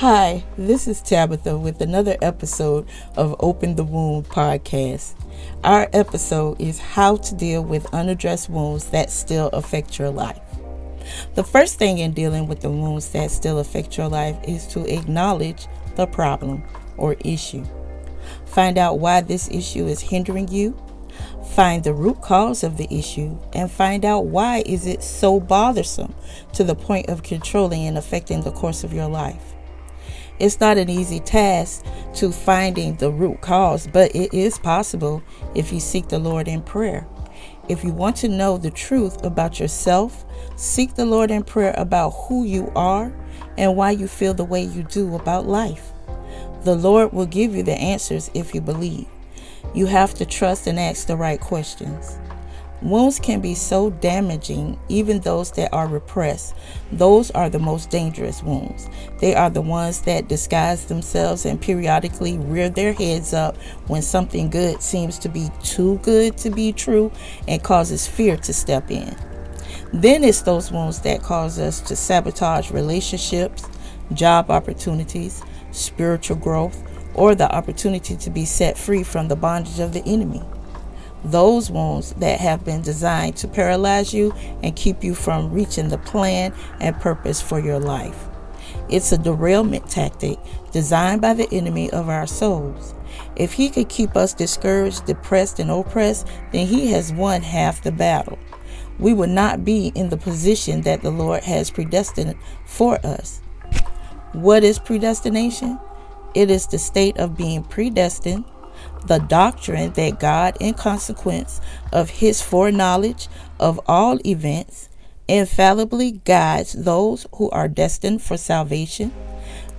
Hi, this is Tabitha with another episode of Open the Wound podcast. Our episode is how to deal with unaddressed wounds that still affect your life. The first thing in dealing with the wounds that still affect your life is to acknowledge the problem or issue. Find out why this issue is hindering you. Find the root cause of the issue and find out why is it so bothersome to the point of controlling and affecting the course of your life. It's not an easy task to finding the root cause, but it is possible if you seek the Lord in prayer. If you want to know the truth about yourself, seek the Lord in prayer about who you are and why you feel the way you do about life. The Lord will give you the answers if you believe. You have to trust and ask the right questions. Wounds can be so damaging, even those that are repressed. Those are the most dangerous wounds. They are the ones that disguise themselves and periodically rear their heads up when something good seems to be too good to be true and causes fear to step in. Then it's those wounds that cause us to sabotage relationships, job opportunities, spiritual growth, or the opportunity to be set free from the bondage of the enemy. Those wounds that have been designed to paralyze you and keep you from reaching the plan and purpose for your life. It's a derailment tactic designed by the enemy of our souls. If he could keep us discouraged, depressed, and oppressed, then he has won half the battle. We would not be in the position that the Lord has predestined for us. What is predestination? It is the state of being predestined, the doctrine that God, in consequence of his foreknowledge of all events, infallibly guides those who are destined for salvation.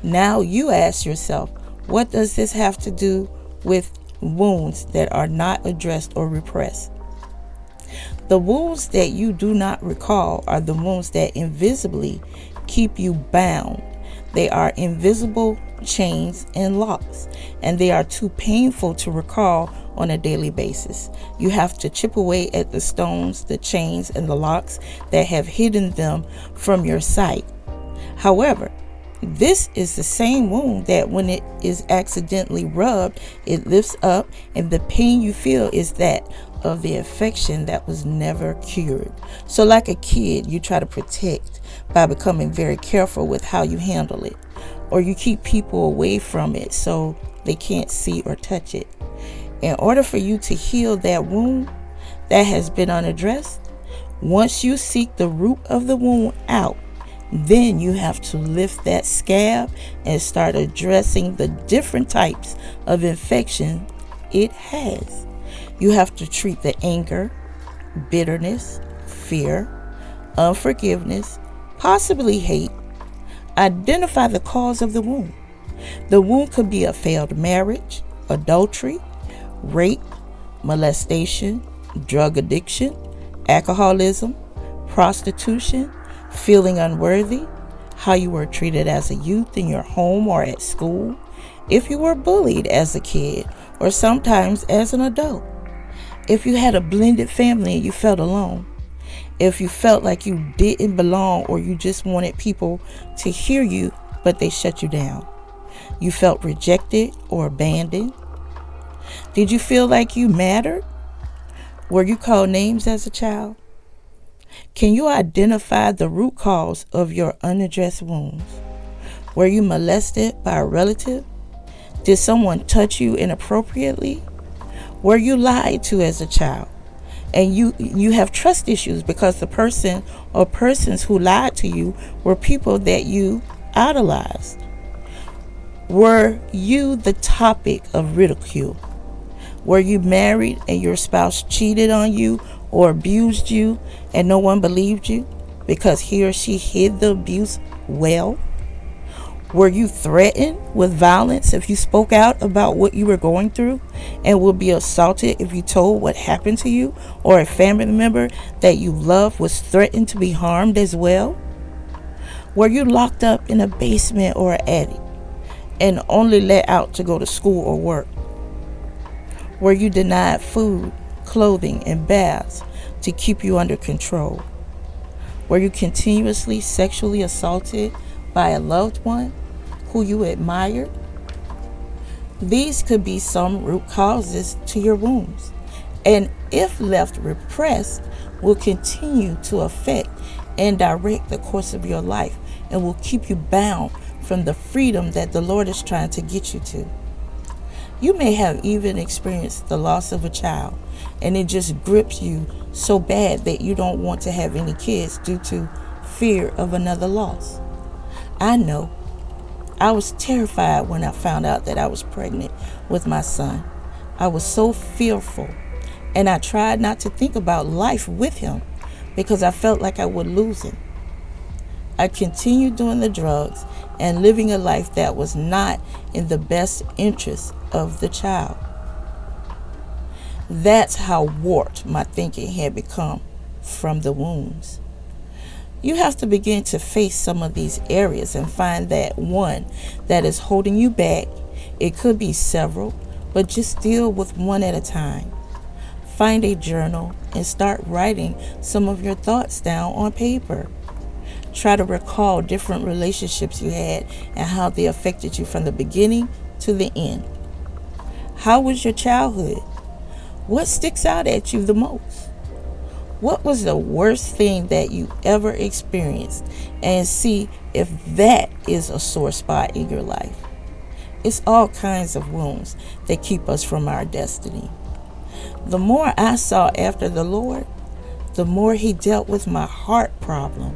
Now you ask yourself, what does this have to do with wounds that are not addressed or repressed? The wounds that you do not recall are the wounds that invisibly keep you bound. They are invisible chains and locks, and they are too painful to recall on a daily basis. You have to chip away at the stones, the chains, and the locks that have hidden them from your sight. However, this is the same wound that when it is accidentally rubbed, it lifts up, and the pain you feel is that of the infection that was never cured. So like a kid, you try to protect by becoming very careful with how you handle it, or you keep people away from it so they can't see or touch it. In order for you to heal that wound that has been unaddressed, once you seek the root of the wound out, then you have to lift that scab and start addressing the different types of infection it has. You have to treat the anger, bitterness, fear, unforgiveness, possibly hate. Identify the cause of the wound. The wound could be a failed marriage, adultery, rape, molestation, drug addiction, alcoholism, prostitution, feeling unworthy, how you were treated as a youth in your home or at school, if you were bullied as a kid or sometimes as an adult, if you had a blended family and you felt alone, if you felt like you didn't belong or you just wanted people to hear you but they shut you down, you felt rejected or abandoned. Did you feel like you mattered? Were you called names as a child? Can you identify the root cause of your unaddressed wounds? Were you molested by a relative? Did someone touch you inappropriately? Were you lied to as a child? And you have trust issues because the person or persons who lied to you were people that you idolized. Were you the topic of ridicule? Were you married and your spouse cheated on you or abused you and no one believed you because he or she hid the abuse well? Were you threatened with violence if you spoke out about what you were going through and would be assaulted if you told what happened to you, or a family member that you loved was threatened to be harmed as well? Were you locked up in a basement or an attic and only let out to go to school or work? Were you denied food, clothing, and baths to keep you under control? Were you continuously sexually assaulted by a loved one who you admired. These could be some root causes to your wounds, and if left repressed, will continue to affect and direct the course of your life and will keep you bound from the freedom that the Lord is trying to get you to. You may have even experienced the loss of a child, and it just grips you so bad that you don't want to have any kids due to fear of another loss. I know. I was terrified when I found out that I was pregnant with my son. I was so fearful, and I tried not to think about life with him because I felt like I would lose him. I continued doing the drugs and living a life that was not in the best interest of the child. That's how warped my thinking had become from the wounds. You have to begin to face some of these areas and find that one that is holding you back. It could be several, but just deal with one at a time. Find a journal and start writing some of your thoughts down on paper. Try to recall different relationships you had and how they affected you from the beginning to the end. How was your childhood? What sticks out at you the most? What was the worst thing that you ever experienced? And see if that is a sore spot in your life. It's all kinds of wounds that keep us from our destiny. The more I sought after the Lord, the more He dealt with my heart problem.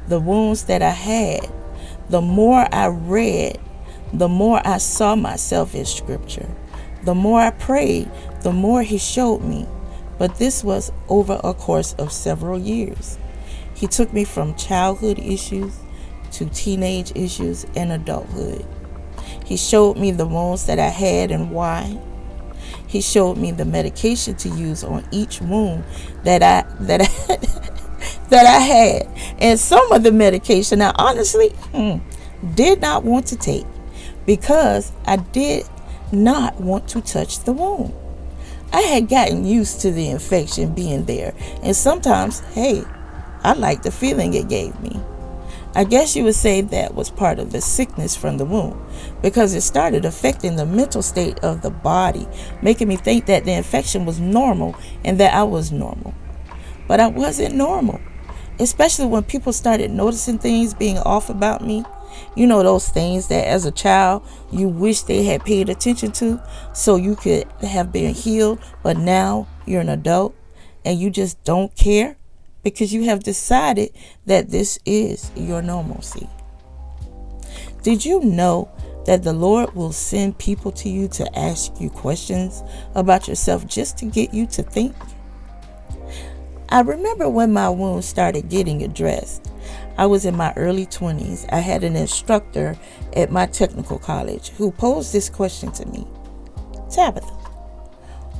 The wounds that I had, the more I read, the more I saw myself in Scripture. The more I prayed, the more He showed me. But this was over a course of several years. He took me from childhood issues to teenage issues and adulthood. He showed me the wounds that I had and why. He showed me the medication to use on each wound that I had. And some of the medication I honestly did not want to take because I did not want to touch the wound. I had gotten used to the infection being there, and sometimes, I liked the feeling it gave me. I guess you would say that was part of the sickness from the wound, because it started affecting the mental state of the body, making me think that the infection was normal and that I was normal. But I wasn't normal, especially when people started noticing things being off about me. You know, those things that as a child you wish they had paid attention to so you could have been healed, but now you're an adult and you just don't care because you have decided that this is your normalcy. Did you know that the Lord will send people to you to ask you questions about yourself just to get you to think? I remember when my wounds started getting addressed. I was in my early 20s. I had an instructor at my technical college who posed this question to me. Tabitha,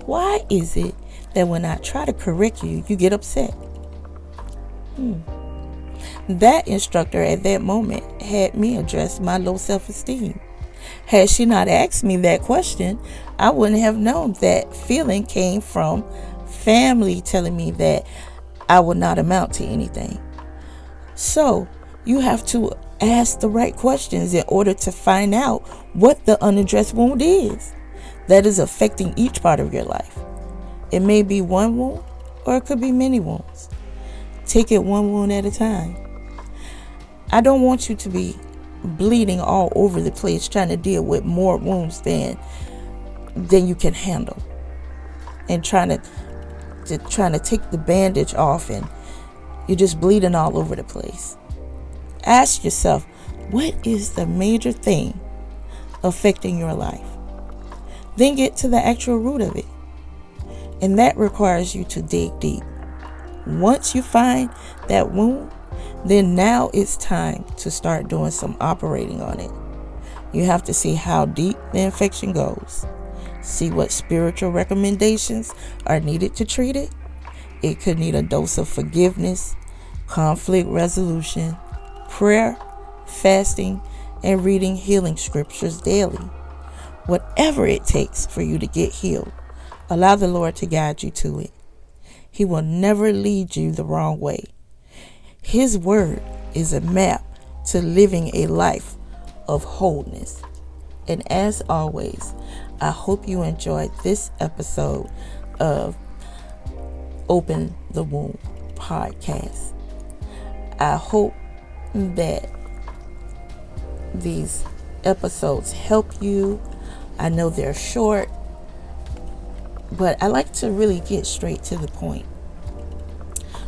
why is it that when I try to correct you, you get upset? That instructor at that moment had me address my low self-esteem. Had she not asked me that question, I wouldn't have known that feeling came from family telling me that I would not amount to anything. So you have to ask the right questions in order to find out what the unaddressed wound is that is affecting each part of your life. It may be one wound or it could be many wounds. Take it one wound at a time. I don't want you to be bleeding all over the place trying to deal with more wounds than you can handle, and trying to take the bandage off and you're just bleeding all over the place. Ask yourself, what is the major thing affecting your life? Then get to the actual root of it. And that requires you to dig deep. Once you find that wound, then now it's time to start doing some operating on it. You have to see how deep the infection goes. See what spiritual recommendations are needed to treat it. It could need a dose of forgiveness, conflict resolution, prayer, fasting, and reading healing scriptures daily. Whatever it takes for you to get healed, allow the Lord to guide you to it. He will never lead you the wrong way. His word is a map to living a life of wholeness. And as always, I hope you enjoyed this episode of Open the Womb podcast. I hope that these episodes help you. I know they're short, but I like to really get straight to the point.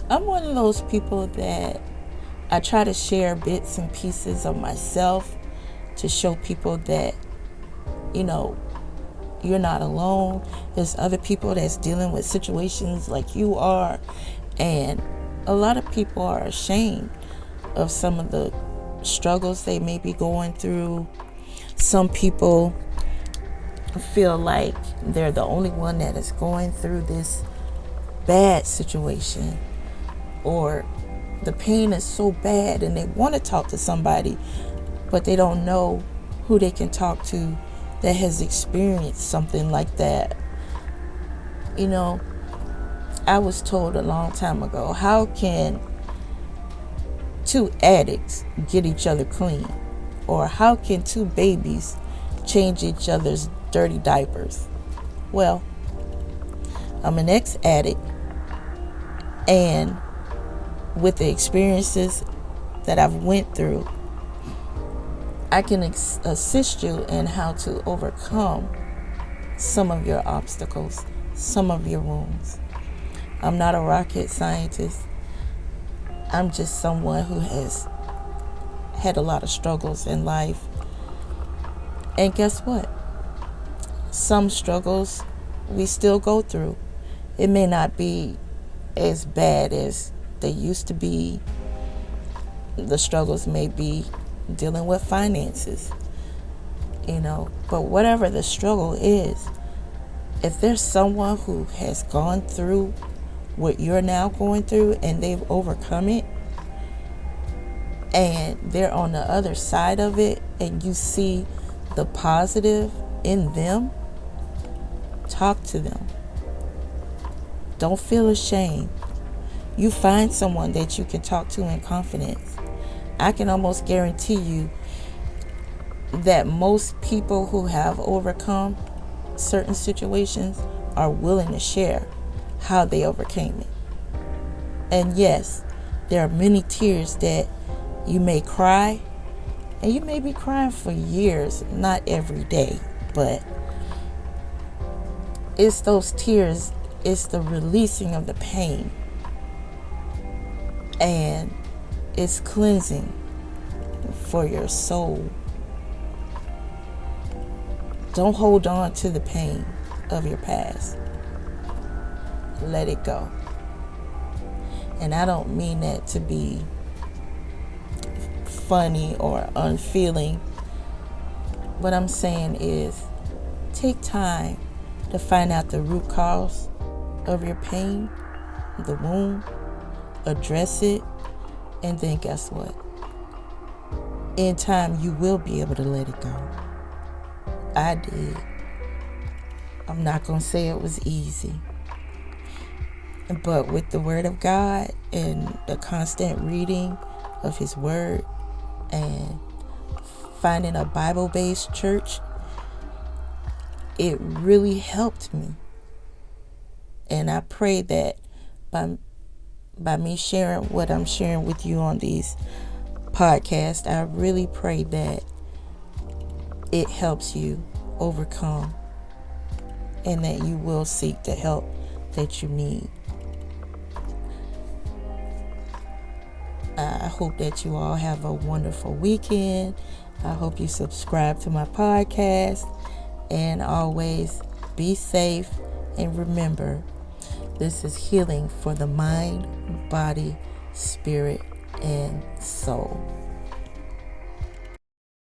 I'm one of those people that I try to share bits and pieces of myself to show people that, you're not alone. There's other people that's dealing with situations like you are. And a lot of people are ashamed of some of the struggles they may be going through. Some people feel like they're the only one that is going through this bad situation, or the pain is so bad and they want to talk to somebody, but they don't know who they can talk to that has experienced something like that. I was told a long time ago, how can two addicts get each other clean? Or how can two babies change each other's dirty diapers? Well, I'm an ex-addict, and with the experiences that I've went through, I can assist you in how to overcome some of your obstacles, some of your wounds. I'm not a rocket scientist. I'm just someone who has had a lot of struggles in life. And guess what? Some struggles we still go through. It may not be as bad as they used to be. The struggles may be dealing with finances, but whatever the struggle is, if there's someone who has gone through what you're now going through and they've overcome it, and they're on the other side of it, and you see the positive in them, talk to them. Don't feel ashamed. You find someone that you can talk to in confidence. I can almost guarantee you that most people who have overcome certain situations are willing to share how they overcame it. And yes, there are many tears that you may cry, and you may be crying for years, not every day, but it's those tears, it's the releasing of the pain, and it's cleansing for your soul. Don't hold on to the pain of your past. Let it go. And I don't mean that to be funny or unfeeling. What I'm saying is, take time to find out the root cause of your pain, the wound, address it, and then guess what? In time, you will be able to let it go. I did. I'm not going to say it was easy. But with the Word of God and the constant reading of His Word and finding a Bible-based church, it really helped me. And I pray that by me sharing what I'm sharing with you on these podcasts, I really pray that it helps you overcome and that you will seek the help that you need. I hope that you all have a wonderful weekend. I hope you subscribe to my podcast, and always be safe, and remember, this is healing for the mind, body, spirit, and soul.